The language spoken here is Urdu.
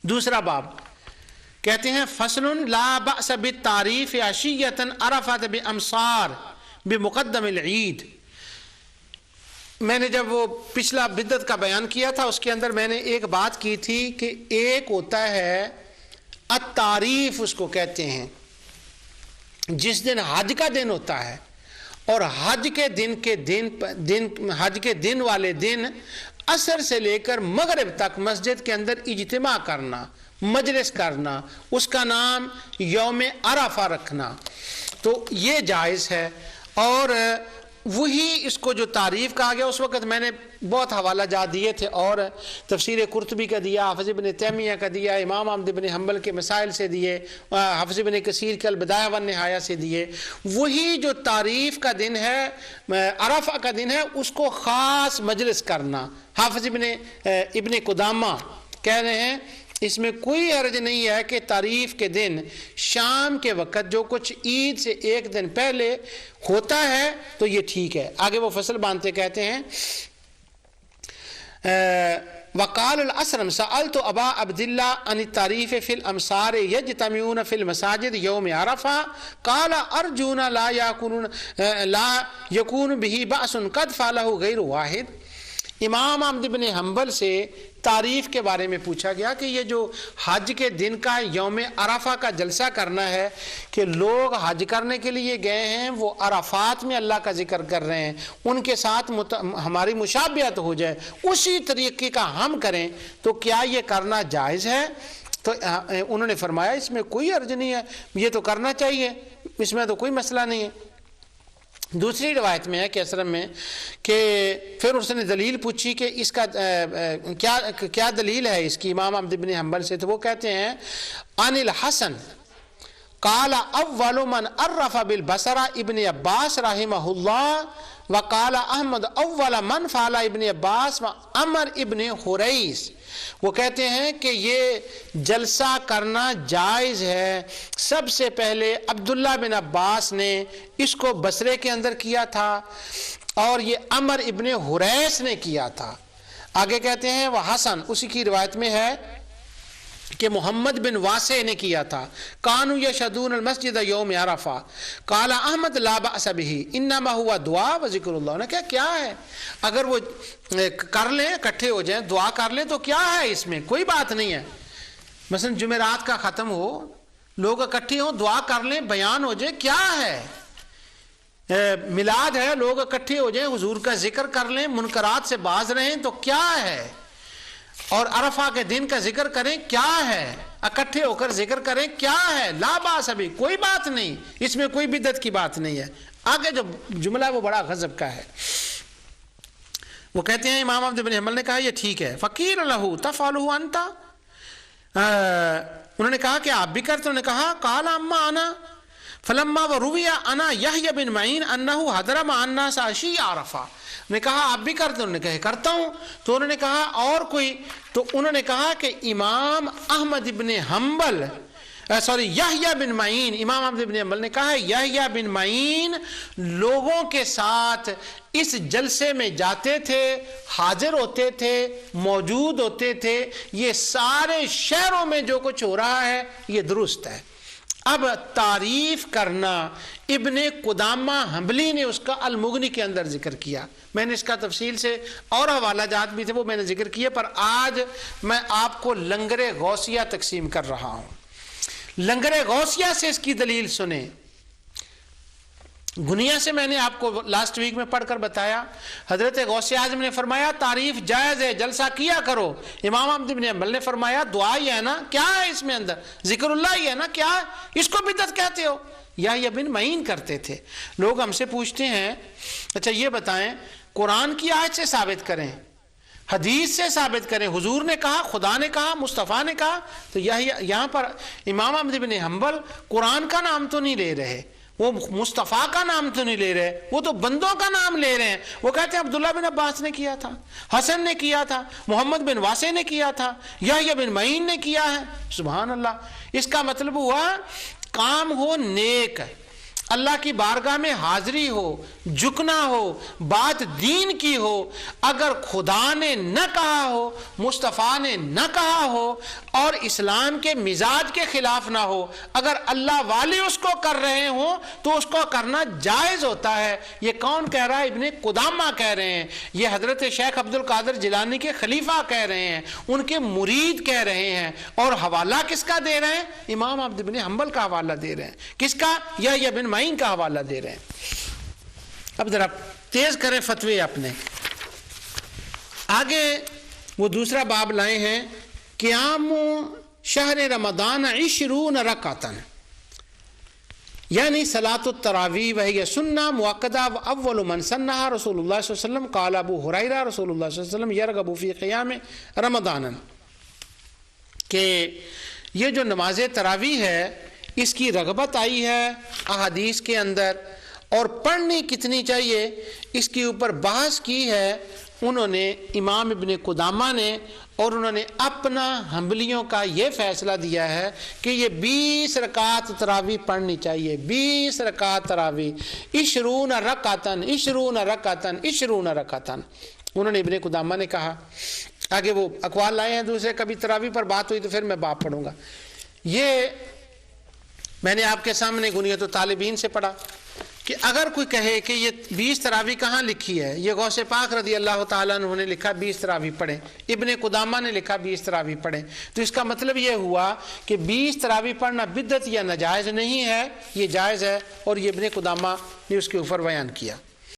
دوسرا باب کہتے ہیں فصل لا بأس بالتعریف عشیۃ عرفت بامصار بمقدم العید. میں نے جب وہ پچھلا بدعت کا بیان کیا تھا اس کے اندر میں نے ایک بات کی تھی کہ ایک ہوتا ہے التعریف، اس کو کہتے ہیں جس دن حج کا دن ہوتا ہے، اور حج کے دن والے دن عصر سے لے کر مغرب تک مسجد کے اندر اجتماع کرنا، مجلس کرنا، اس کا نام یوم عرفہ رکھنا، تو یہ جائز ہے. اور وہی اس کو جو تعریف کہا گیا، اس وقت میں نے بہت حوالہ جات دیے تھے، اور تفسیر قرطبی کا دیا، حافظ ابن تیمیہ کا دیا، امام احمد بن حنبل کے مسائل سے دیے، حافظ ابن کثیر کے البدایہ والنہایہ سے دیے. وہی جو تعریف کا دن ہے، عرفہ کا دن ہے، اس کو خاص مجلس کرنا. حافظ ابن قدامہ کہہ رہے ہیں اس میں کوئی حرج نہیں ہے کہ تعریف کے دن شام کے وقت جو کچھ عید سے ایک دن پہلے ہوتا ہے تو یہ ٹھیک ہے. آگے وہ فصل باندھتے کہتے ہیں وقال الاسرم سألت ابا عبد اللہ عن التعریف فی الامصار یجتمعون فی المساجد یوم عرفہ قال ارجون لا یکون به بأس قد فعلہ غیر واحد. امام احمد بن حنبل سے تعریف کے بارے میں پوچھا گیا کہ یہ جو حج کے دن کا یوم عرفہ کا جلسہ کرنا ہے، کہ لوگ حج کرنے کے لیے گئے ہیں، وہ عرفات میں اللہ کا ذکر کر رہے ہیں، ان کے ساتھ ہماری مشابہت ہو جائے، اسی طریقے کا ہم کریں، تو کیا یہ کرنا جائز ہے؟ تو انہوں نے فرمایا اس میں کوئی حرج نہیں ہے، یہ تو کرنا چاہیے، اس میں تو کوئی مسئلہ نہیں ہے. دوسری روایت میں ہے کہ اسرم میں کہ پھر اس نے دلیل پوچھی کہ اس کا کیا دلیل ہے اس کی امام احمد بن حنبل سے، تو وہ کہتے ہیں عن الحسن قال اول من عرف بالبصرہ ابن عباس رحمہ اللہ وقال احمد اول من فعل ابن عباس و عمر ابن حریث. وہ کہتے ہیں کہ یہ جلسہ کرنا جائز ہے، سب سے پہلے عبداللہ بن عباس نے اس کو بصرے کے اندر کیا تھا، اور یہ عمر ابن حریث نے کیا تھا. آگے کہتے ہیں وہ حسن، اسی کی روایت میں ہے کہ محمد بن واسع نے کیا تھا، کانوا یشهدون المسجد یوم عرفہ قال احمد لا بأس به انما هو دعا و ذکر اللہ. نے کیا ہے اگر وہ کر لیں، اکٹھے ہو جائیں، دعا کر لیں تو کیا ہے، اس میں کوئی بات نہیں ہے. مثلا جمعرات کا ختم ہو، لوگ اکٹھے ہوں، دعا کر لیں، بیان ہو جائے، کیا ہے. میلاد ہے، لوگ اکٹھے ہو جائیں، حضور کا ذکر کر لیں، منکرات سے باز رہیں تو کیا ہے. اور عرفہ کے دن کا ذکر کریں، کیا ہے، اکٹھے ہو کر ذکر کریں، کیا ہے. لا باس ابھی کوئی بات نہیں، اس میں کوئی بدعت کی بات نہیں ہے. آگے جو جملہ ہے وہ بڑا غضب کا ہے. وہ کہتے ہیں امام احمد بن حنبل نے کہا یہ ٹھیک ہے. فقیر لہ تفعلہ انت، انہوں نے کہا کہ آپ بھی کرتے. انہوں نے کہا قال اما انا فلما وروی انا یحیی بن معین انہ حضر مع الناس عشی عرفہ. نے کہا آپ بھی کرتے؟ انہوں نے کہا کرتا ہوں. تو انہوں نے کہا اور کوئی؟ تو انہوں نے کہا کہ امام احمد بن حنبل یحییٰ بن معین، امام احمد بن حنبل نے کہا یحییٰ بن معین لوگوں کے ساتھ اس جلسے میں جاتے تھے، حاضر ہوتے تھے، موجود ہوتے تھے. یہ سارے شہروں میں جو کچھ ہو رہا ہے یہ درست ہے. اب تعریف کرنا ابن قدامہ حنبلی نے اس کا المغنی کے اندر ذکر کیا. میں نے اس کا تفصیل سے اور حوالہ جات بھی تھے وہ میں نے ذکر کیا، پر آج میں آپ کو لنگر غوثیہ تقسیم کر رہا ہوں. لنگر غوثیہ سے اس کی دلیل سنیں. گنیا سے میں نے آپ کو لاسٹ ویک میں پڑھ کر بتایا، حضرت غوث اعظم نے فرمایا تعریف جائز ہے، جلسہ کیا کرو. امام احمد بن حنبل نے فرمایا دعا ہی ہے نا، کیا ہے اس میں اندر، ذکر اللہ ہی ہے نا، کیا ہے اس کو بدعت کہتے ہو. یحییٰ بن معین کرتے تھے. لوگ ہم سے پوچھتے ہیں اچھا یہ بتائیں قرآن کی آیت سے ثابت کریں، حدیث سے ثابت کریں، حضور نے کہا، خدا نے کہا، مصطفیٰ نے کہا. تو یہاں پر امام احمد بن حنبل قرآن کا نام تو نہیں لے رہے، وہ مصطفیٰ کا نام تو نہیں لے رہے، وہ تو بندوں کا نام لے رہے ہیں. وہ کہتے ہیں عبداللہ بن عباس نے کیا تھا، حسن نے کیا تھا، محمد بن واسع نے کیا تھا، یحییٰ بن معین نے کیا ہے. سبحان اللہ. اس کا مطلب ہوا کام ہو نیک، اللہ کی بارگاہ میں حاضری ہو، جھکنا ہو، بات دین کی ہو، اگر خدا نے نہ کہا ہو، مصطفیٰ نے نہ کہا ہو اور اسلام کے مزاج کے خلاف نہ ہو، اگر اللہ والے اس کو کر رہے ہوں تو اس کو کرنا جائز ہوتا ہے۔ یہ کون کہہ رہا ہے؟ ابن قدامہ کہہ رہے ہیں، یہ حضرت شیخ عبد القادر جیلانی کے خلیفہ کہہ رہے ہیں، ان کے مرید کہہ رہے ہیں، اور حوالہ کس کا دے رہے ہیں؟ امام احمد بن حنبل کا حوالہ دے رہے ہیں۔ کس کا؟ یا بن معین کا حوالہ دے رہے ہیں۔ اب ذرا تیز کریں فتوے اپنے۔ آگے وہ دوسرا باب لائے ہیں، قیام شہر رمضان 20 رکعتاً، یعنی صلاۃ التراویح وہی سنہ مؤکدہ اول من سنہا رسول اللہ صلی اللہ علیہ وسلم قال ابو ہریرہ رسول اللہ صلی اللہ علیہ وسلم یرغب فی قیام رمضان، کہ یہ جو نماز تراویح ہے اس کی رغبت آئی ہے احادیث کے اندر، اور پڑھنی کتنی چاہیے اس کے اوپر بحث کی ہے انہوں نے امام ابن قدامہ نے، اور انہوں نے اپنا حنبلیوں کا یہ فیصلہ دیا ہے کہ یہ 20 رکعت تراویح پڑھنی چاہیے، 20 رکعت تراویح، 20 رکعتاً 20 رکعتاً 20 رکعتاً، انہوں نے ابن قدامہ نے کہا۔ آگے وہ اقوال لائے ہیں دوسرے، کبھی تراویح پر بات ہوئی تو پھر میں باب پڑھوں گا۔ یہ میں نے آپ کے سامنے غنیۃ الطالبین سے پڑھا کہ اگر کوئی کہے کہ یہ 20 تراویح کہاں لکھی ہے، یہ غوث پاک رضی اللہ تعالیٰ عنہ نے لکھا 20 تراویح پڑھیں، ابن قدامہ نے لکھا 20 تراویح پڑھیں، تو اس کا مطلب یہ ہوا کہ 20 تراویح پڑھنا بدعت یا ناجائز نہیں ہے، یہ جائز ہے، اور یہ ابن قدامہ نے اس کے اوپر بیان کیا۔